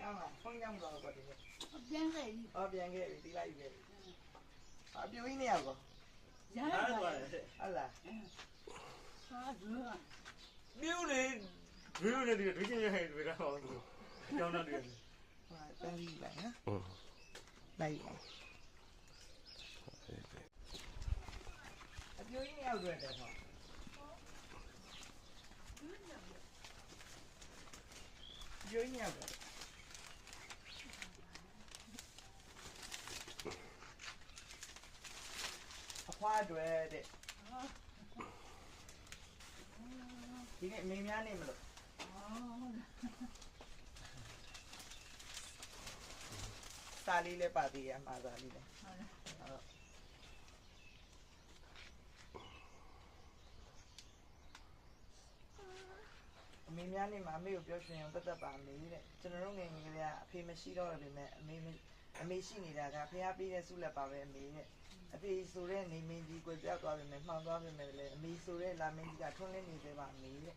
ကောင်းလားဖုန်းကြောင်းတော့ကောတည်းပြန်ခဲ့ပြီဟောပြန်ခဲ့ပြီတီးလိုက်ပြီအပြိုးကြီးနေရကောရရပါဟုတ်လားဟာဒူပြူလေဘီလိုနေဒီချင်းရဟဲ့တွေ့တာဟုတ်တယ်ကျောင်းသားတွေဟာတန်းပြီးလိုက်နော်လိုက်အပြိုးကြီးနေရောက်တွေ့တယ်ဟောပြိုးကြီးနေရောက်တွေ့အဖွားတွေ့တဲ့ဒီနေ့မင်းများနေမလို့စာလေးလည်းပါသေးရမှာစာလေးလည်းဟုတ်အမေများနေမှာအမေကိုပြောရှင်အောင်တတ်ပါအမေတဲ့ကျွန်တော်တို့ငယ်ငယ်ကလေးကအဖေမရှိတော့တယ်ပဲအမေရှိနေတာကဖះပေးတဲ့ဆုလက်ပါပဲအမေတဲ့အဖေဆိုတဲ့နေမင်းကြီးကိုပြောက်သွားပြီမယ်မှောင်သွားပြီမယ်လေအမေဆိုတဲ့လာမင်းကြီးကထွန်းလင်းနေသေးပါအမေတဲ့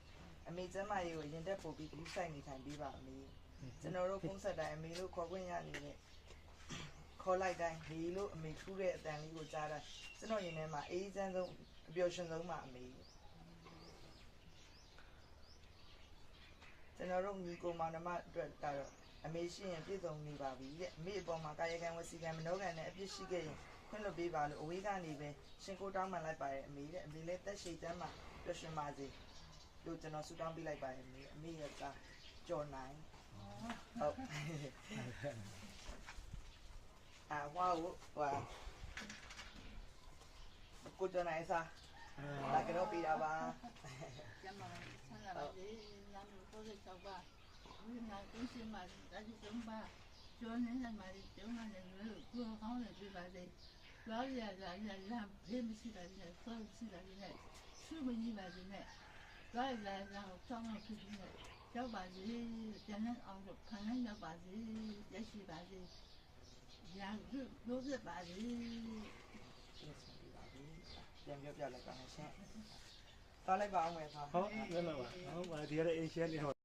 အမေကျမရေကိုရင်တက်ပို့ပြီးဒီဆိုင်နေထိုင်ပေးပါအမေကျွန်တော်တို့ဖုန်းဆက်တိုင်းအမေတို့ခေါ်ခွင့်ရနေတဲ့ခေါ်လိုက်တိုင်းဒီလိုအမေထူးတဲ့အတန်လေးကိုကြားတိုင်းကျွန်တော်ရင်ထဲမှာအေးချမ်းဆုံးအပျော်ရွှင်ဆုံးပါအမေကျွန်တော်တို့ညီကိုမောင်နှမအတွက်ကတော့အမေရှိရင်ပြည့်စုံနေပါပြီတဲ့အမေအပေါ်မှာကာယကံဝစီကံမနှောကံနဲ့အပြစ်ရှိခဲ့ရင်ခွင့်လွှတ်ပေးပါလို့အဝေးကနေပဲရှင်ကိုတောင်းပန်လိုက်ပါရဲ့အမေတဲ့အမေလည်းတက်ရှိတမ်းမှာပျော်ရွှင်ပါစေလို့ကျွန်တော်ဆုတောင်းပေးလိုက်ပါရဲ့အမေရဲ့ကကြော်နိုင်ဟုတ်ဝါကိုကြော်နိုင်စားလာကြတော့ပြတာပါကျမဆန္ဒပါလေနာမကိုစေချောက်ပါဝိညာဉ်ကိုရှိမှဒါဒီကျုံပါကျော်နေတဲ့မှာကျုံနေတဲ့လူကိုကောင်းတယ်ပြပါစေလောရရရဖေးမရှိတာနဲ့ဆောက်ရှိတာနဲ့သူ့မကြီးပါစေနဲ့လာလာလာဆောင်းလို့ဖြစ်နေရောက်ပါစေကျန်တဲ့အောင်လို့ခံရရောက်ပါစေရရှိပါစေရလို့ရပါစေပြန်ပြောပြလိုက်ပါမယ်ရှင်သွားလိုက်ပါအောင်မယ်ဟုတ်လည်းပါဟုတ်ပါဒီရတဲ့အင်ရှင်းနေ